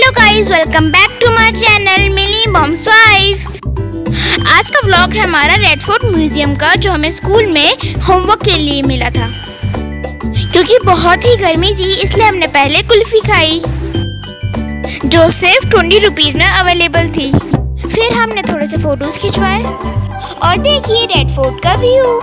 Hello guys, welcome back to my channel मिली बॉम्स wife. आज का व्लॉग है हमारा रेड फोर्ट म्यूजियम का, जो हमें स्कूल में होमवर्क के लिए मिला था। क्योंकि बहुत ही गर्मी थी इसलिए हमने पहले कुल्फी खाई जो सिर्फ 20 रुपीज में अवेलेबल थी। फिर हमने थोड़े से फोटोज खिंचवाए और देखिए रेड फोर्ट का view.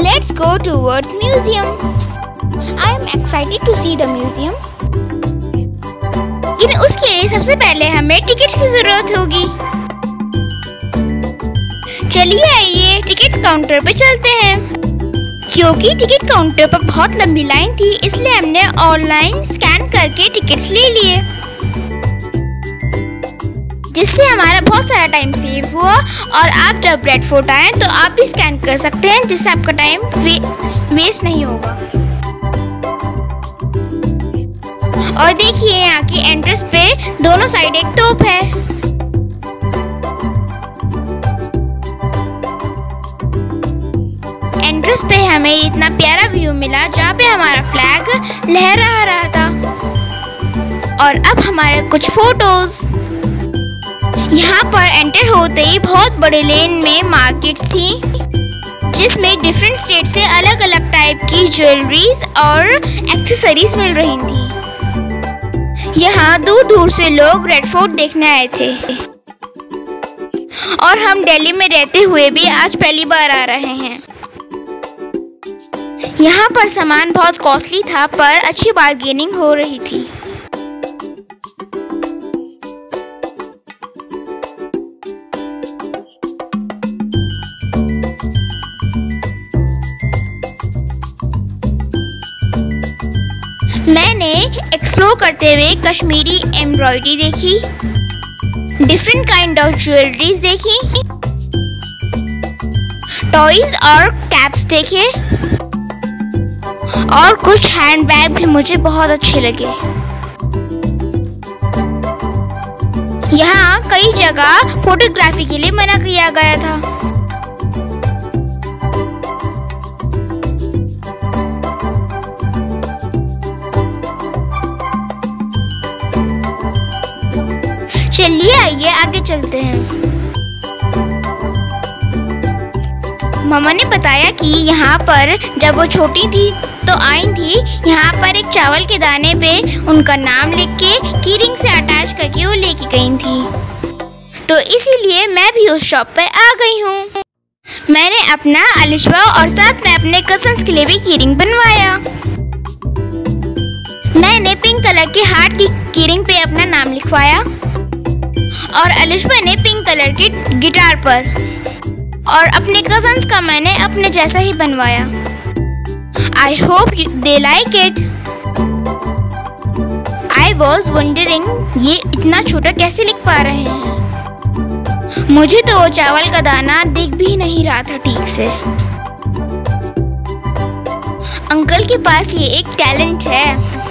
Let's go towards museum. I am excited to see the museum. लेकिन उसके लिए सबसे पहले हमें टिकट्स की जरूरत होगी। चलिए आइए टिकट काउंटर पे चलते हैं। क्योंकि टिकट काउंटर पर बहुत लंबी लाइन थी इसलिए हमने ऑनलाइन स्कैन करके टिकट्स ले लिए, जिससे हमारा बहुत सारा टाइम सेव हुआ। और आप जब रेड फोर्ट आए तो आप भी स्कैन कर सकते हैं, जिससे आपका टाइम वेस्ट नहीं होगा। और देखिए यहाँ की एंट्रेंस पे दोनों साइड एक तोप है। एंट्रेंस पे हमें इतना प्यारा व्यू मिला जहाँ पे हमारा फ्लैग लहरा रहा था। और अब हमारे कुछ फोटोज। यहाँ पर एंटर होते ही बहुत बड़े लेन में मार्केट थी, जिसमें डिफरेंट स्टेट से अलग अलग टाइप की ज्वेलरीज और एक्सेसरीज मिल रही थी। यहाँ दूर दूर से लोग रेड फोर्ट देखने आए थे। और हम दिल्ली में रहते हुए भी आज पहली बार आ रहे हैं। यहाँ पर सामान बहुत कॉस्टली था पर अच्छी बार्गेनिंग हो रही थी। मैंने एक्सप्लोर करते हुए कश्मीरी एम्ब्रॉयडरी देखी, डिफरेंट काइंड ऑफ ज्वेलरीज देखी, टॉयज और कैप्स देखे और कुछ हैंडबैग भी मुझे बहुत अच्छे लगे। यहाँ कई जगह फोटोग्राफी के लिए मना किया गया था। चलिए आइए आगे चलते हैं। मामा ने बताया कि यहाँ पर जब वो छोटी थी तो आई थी, यहाँ पर एक चावल के दाने पे उनका नाम लिख के कीरिंग से अटैच करके वो लेके गई थी। तो इसीलिए मैं भी उस शॉप पे आ गई हूँ। मैंने अपना अलिशवा और साथ में अपने कजन्स के लिए भी कीरिंग बनवाया। मैंने पिंक कलर के हार्ट की कीरिंग पे अपना नाम लिखवाया और अलिशवा ने पिंक कलर के गिटार पर, और अपने कजन्स का मैंने अपने जैसा ही बनवाया। I hope they like it. I was wondering ये इतना छोटा कैसे लिख पा रहे हैं। मुझे तो वो चावल का दाना दिख भी नहीं रहा था ठीक से। अंकल के पास ये एक टैलेंट है।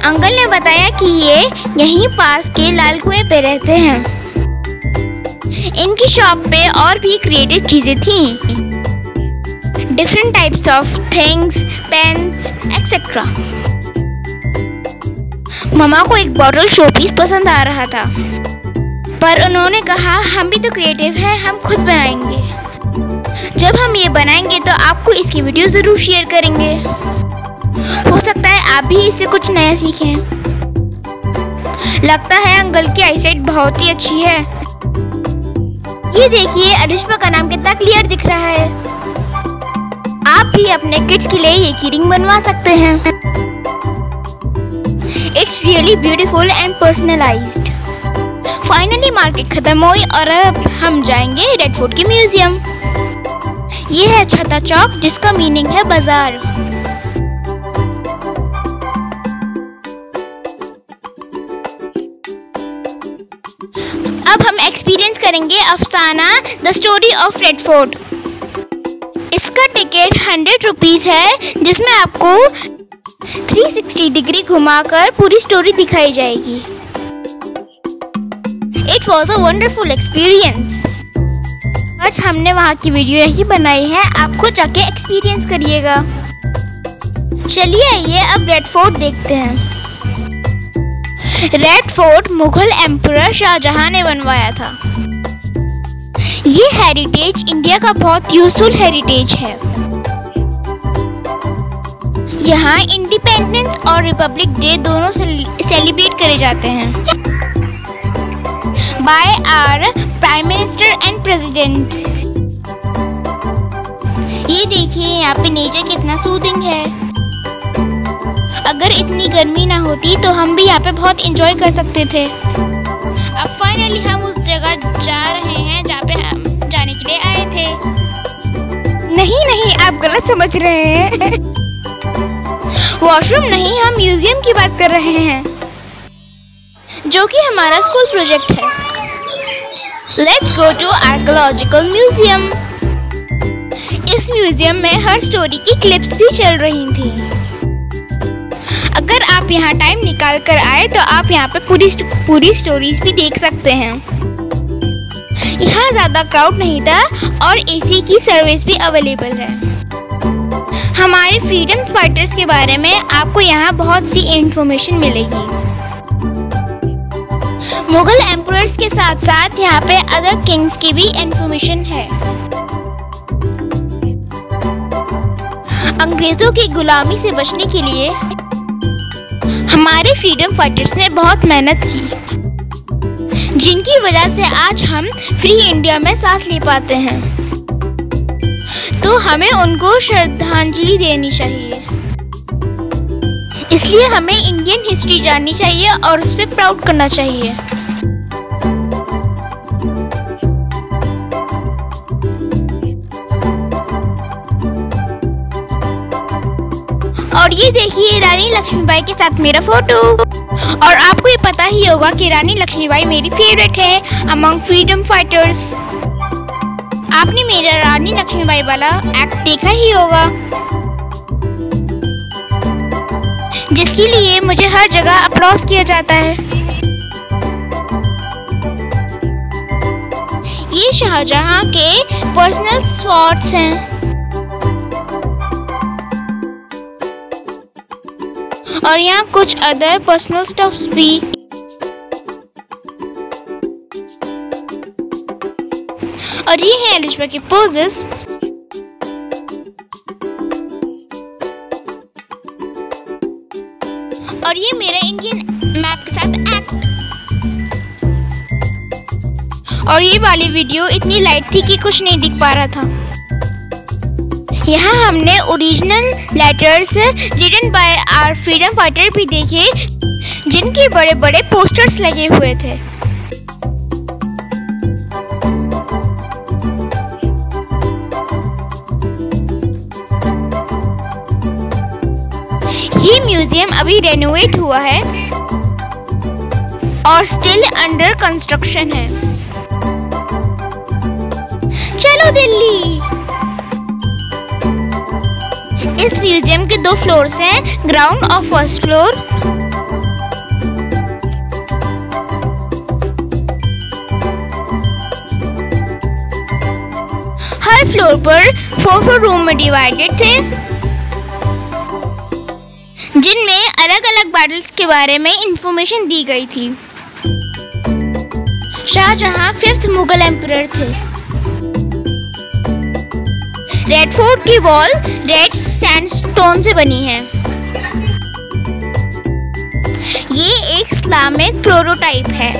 अंकल ने बताया कि ये यहीं पास के लाल कुएं पे रहते हैं। इनकी शॉप पे और भी क्रिएटिव चीजें थीं, different types of things, pens etcetera. मामा को एक बॉटल शो पीस पसंद आ रहा था, पर उन्होंने कहा हम भी तो क्रिएटिव हैं, हम खुद बनाएंगे। जब हम ये बनाएंगे तो आपको इसकी वीडियो जरूर शेयर करेंगे। हो सकता है आप भी इससे कुछ नया सीखें। लगता है अंकल की आईसाइट बहुत ही अच्छी है। ये देखिए अलिशवा का नाम कितना क्लियर दिख रहा है। आप भी अपने किड्स के लिए ये कीरिंग बनवा सकते हैं। It's really beautiful and personalised. Finally market खत्म हुई और अब हम जाएंगे रेड फोर्ट के म्यूजियम। ये है छत्ता चौक, जिसका मीनिंग है बाजार। अब हम एक्सपीरियंस करेंगे अफसाना the story of red fort. इसका टिकट 100 रुपीज है, जिसमें आपको 360 डिग्री घुमाकर पूरी स्टोरी दिखाई जाएगी। It was a wonderful experience. आज हमने वहाँ की वीडियो नहीं बनाई है, आप खुद जाके एक्सपीरियंस करिएगा। चलिए आइए अब रेड फोर्ट देखते हैं। Red fort Mughal emperor Shahjahan ने बनवाया था। ये हेरिटेज इंडिया का बहुत यूजफुल हेरिटेज है। यहाँ इंडिपेंडेंस और रिपब्लिक डे दोनों सेलिब्रेट करे जाते हैं by our prime minister and president. ये देखिए यहाँ पे नेचर कितना सूदिंग है। अगर इतनी गर्मी ना होती तो हम भी यहाँ पे बहुत एंजॉय कर सकते थे। अब फाइनली हम उस जगह जा रहे हैं जहाँ पे हम जाने के लिए आए थे। नहीं, आप गलत समझ रहे हैं। वॉशरूम नहीं, हम म्यूजियम की बात कर रहे हैं, जो कि हमारा स्कूल प्रोजेक्ट है। Let's go to archaeological museum. इस म्यूजियम में हर स्टोरी की क्लिप्स भी चल रही थी। अगर आप यहाँ टाइम निकाल कर आए तो आप यहाँ पे पूरी स्टोरीज भी देख सकते हैं। यहाँ ज़्यादा क्राउड नहीं था और एसी की सर्विस भी अवेलेबल है। हमारे फ्रीडम फाइटर्स के बारे में आपको यहाँ बहुत सी इंफॉर्मेशन मिलेगी। मुगल एम्परर्स के साथ साथ यहाँ पे अदर किंग्स की भी इंफॉर्मेशन है। अंग्रेजों की गुलामी से बचने के लिए हमारे फ्रीडम फाइटर्स ने बहुत मेहनत की, जिनकी वजह से आज हम फ्री इंडिया में सांस ले पाते हैं। तो हमें उनको श्रद्धांजलि देनी चाहिए। इसलिए हमें इंडियन हिस्ट्री जाननी चाहिए और उस पर प्राउड करना चाहिए। और ये देखिए रानी लक्ष्मीबाई के साथ मेरा फोटो। और आपको ये पता ही होगा कि रानी लक्ष्मीबाई मेरी फेवरेट है अमंग फ्रीडम फाइटर्स। आपने मेरा रानी लक्ष्मीबाई वाला एक्ट देखा ही होगा, जिसके लिए मुझे हर जगह अप्लॉज किया जाता है। ये शाहजहां के पर्सनल शॉट्स हैं। और यहाँ कुछ अदर पर्सनल स्टफ्स भी। और ये है एलिजाबेथ की पोजेस। और ये मेरा इंडियन मैप के साथ एक्ट। और ये वाली वीडियो इतनी लाइट थी कि कुछ नहीं दिख पा रहा था। यहाँ हमने original letters written by our freedom fighter भी देखे, जिनके बड़े बड़े पोस्टर्स लगे हुए थे। ये म्यूजियम अभी रेनोवेट हुआ है और स्टिल अंडर कंस्ट्रक्शन है। चलो दिल्ली। इस म्यूजियम के 2 फ्लोर्स हैं, ग्राउंड और फर्स्ट फ्लोर। हर फ्लोर पर 4 रूम में डिवाइडेड थे, जिनमें अलग अलग बैटल्स के बारे में इंफॉर्मेशन दी गई थी। शाहजहां 5th मुगल एम्परर थे। रेड फोर्ट की वॉल रेड सैंडस्टोन से बनी है। ये एक इस्लामिक प्रोटोटाइप है।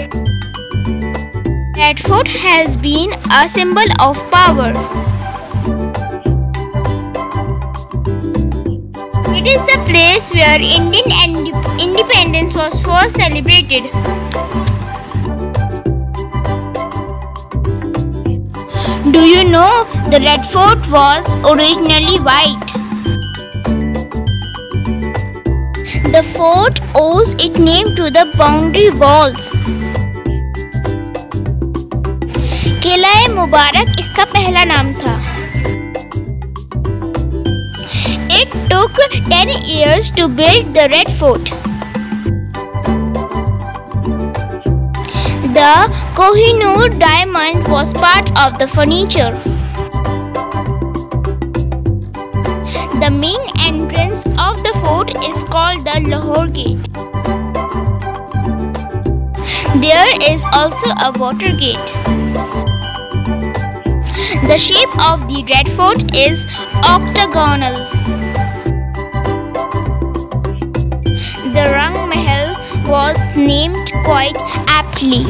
Red fort has been a symbol of power. It is the place where Indian independence was first celebrated. Do you know the Red Fort was originally white? The fort owes its name to the boundary walls. किला-ए मुबारक इसका पहला नाम था। It took 10 years to build the Red Fort. The Kohinoor diamond was part of the furniture. The main entrance of the fort is called the Lahore Gate. There is also a water gate. The shape of the Red Fort is octagonal. The Rang Mahal was named quite aptly.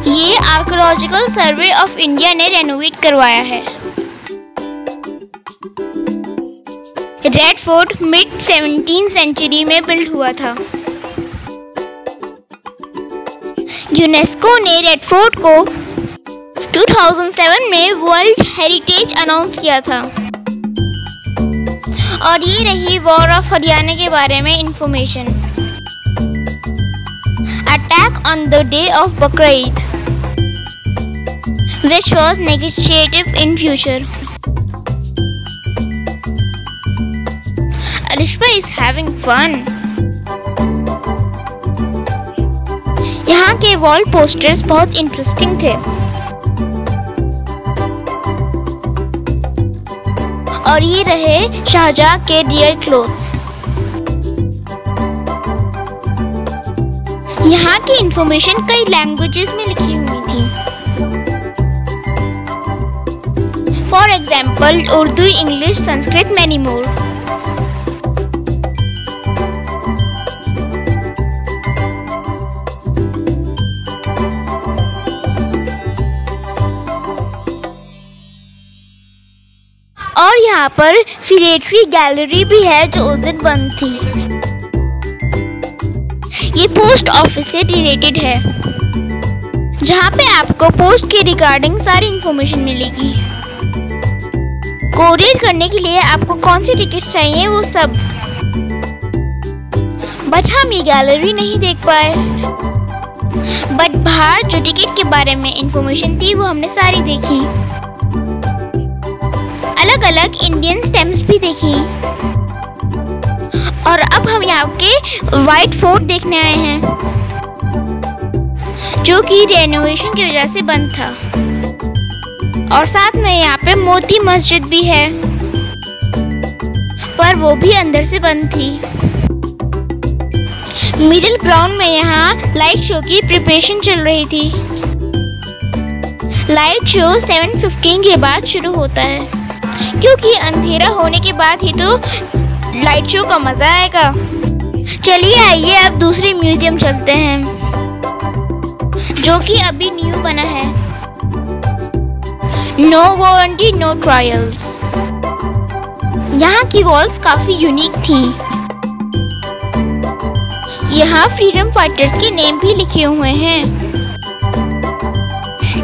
ये archaeological survey of India ने renovate करवाया है। Red fort mid 17th century में build हुआ था। UNESCO ने red fort को 2007 में वर्ल्ड हेरिटेज अनाउंस किया था। और ये रही वॉर ऑफ हरियाणा के बारे में information. Attack on the day of Bakrid which was negotiated in future. Alishba is having fun. यहाँ के वॉल पोस्टर्स बहुत इंटरेस्टिंग थे और ये रहे शाहजहां के रियल क्लोथ्स। यहाँ की इंफॉर्मेशन कई लैंग्वेजेस में लिखी हुई थी। For example Urdu, English, Sanskrit, many more. और यहाँ पर फिलेटरी गैलरी भी है जो उस दिन बंद थी। ये पोस्ट ऑफिस से रिलेटेड है जहाँ पे आपको पोस्ट के रिगार्डिंग सारी इंफॉर्मेशन मिलेगी। कोरियर करने के लिए आपको कौन सी टिकट्स चाहिए वो सब। बट हम ये गैलरी नहीं देख पाए, बट बाहर जो टिकट के बारे में इंफॉर्मेशन थी वो हमने सारी देखी। अलग अलग इंडियन स्टैम्प्स भी देखी। और अब हम यहाँ के व्हाइट फोर्ट देखने आए हैं जो कि रेनोवेशन की वजह से बंद था। और साथ में यहाँ पे मोती मस्जिद भी है पर वो भी अंदर से बंद थी। मिडिल ग्राउंड में यहाँ लाइट शो की प्रिपरेशन चल रही थी। लाइट शो 7:15 के बाद शुरू होता है क्योंकि अंधेरा होने के बाद ही तो लाइट शो का मजा आएगा। चलिए आइए अब दूसरे म्यूजियम चलते हैं जो कि अभी न्यू बना है। No warranty no trials. यहाँ की वॉल्स काफी यूनिक थी। यहाँ फ्रीडम फाइटर्स के नेम भी लिखे हुए हैं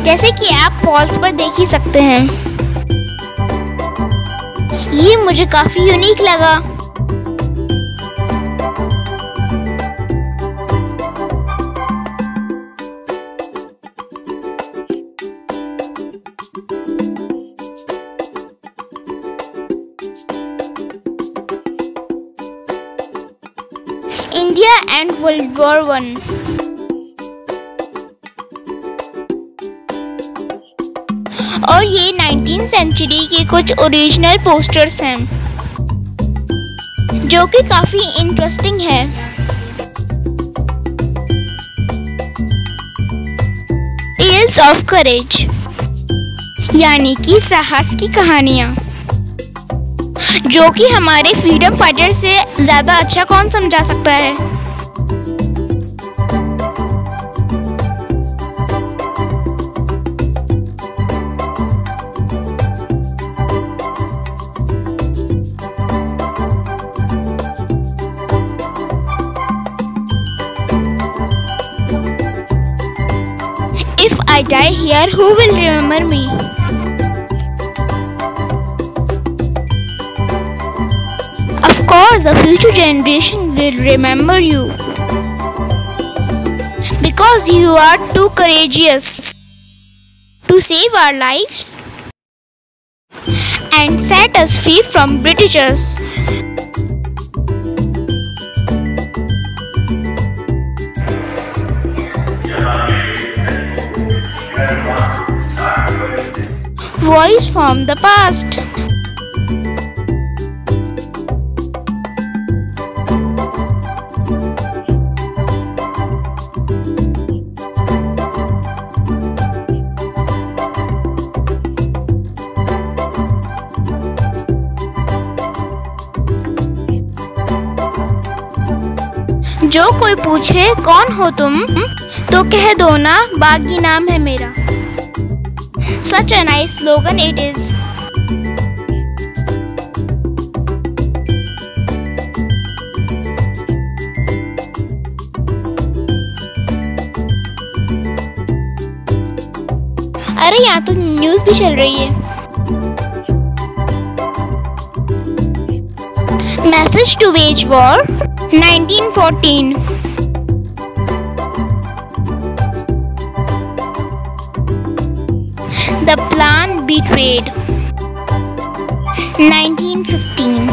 जैसे कि आप वॉल्स पर देख ही सकते हैं। ये मुझे काफी यूनिक लगा। India and world war 1। और ये 19th सेंचुरी के कुछ ओरिजिनल पोस्टर्स हैं जो कि काफी इंटरेस्टिंग है। टेल्स ऑफ करेज यानी कि साहस की कहानियां जो कि हमारे फ्रीडम फाइटर से ज्यादा अच्छा कौन समझा सकता है। If I die here, who will remember me? Of course, the future generation will remember you. Because you are too courageous to save our lives and set us free from Britishers. voice from the past. जो कोई पूछे कौन हो तुम, तो कह दो ना बागी नाम है मेरा। Such a nice slogan it is. अरे यहाँ तो न्यूज़ भी चल रही है। Message to wage war 1914. The plan betrayed 1915.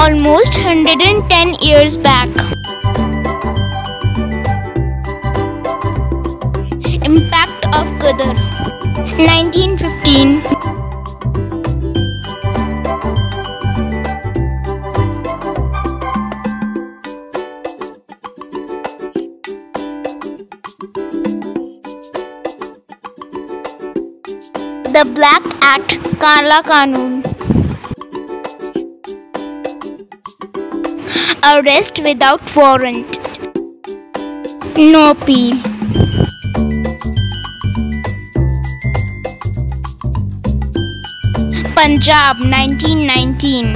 Almost 110 years back. Impact of Gadar 1915. The Black Act, काला कानून. Arrest without warrant. No appeal. Punjab 1919.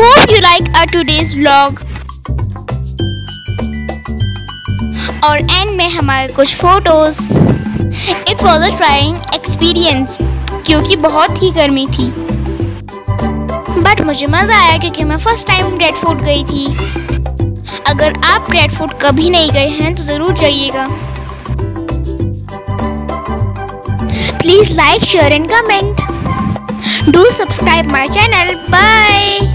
Hope you like our today's vlog. और एंड में हमारे कुछ photos. It was a trying experience क्योंकि बहुत ही गर्मी थी, बट मुझे मज़ा आया क्योंकि मैं फर्स्ट टाइम रेड फोर्ट गई थी। अगर आप रेड फोर्ट कभी नहीं गए हैं तो ज़रूर जाइएगा। Please like, share and comment. Do subscribe my channel. Bye.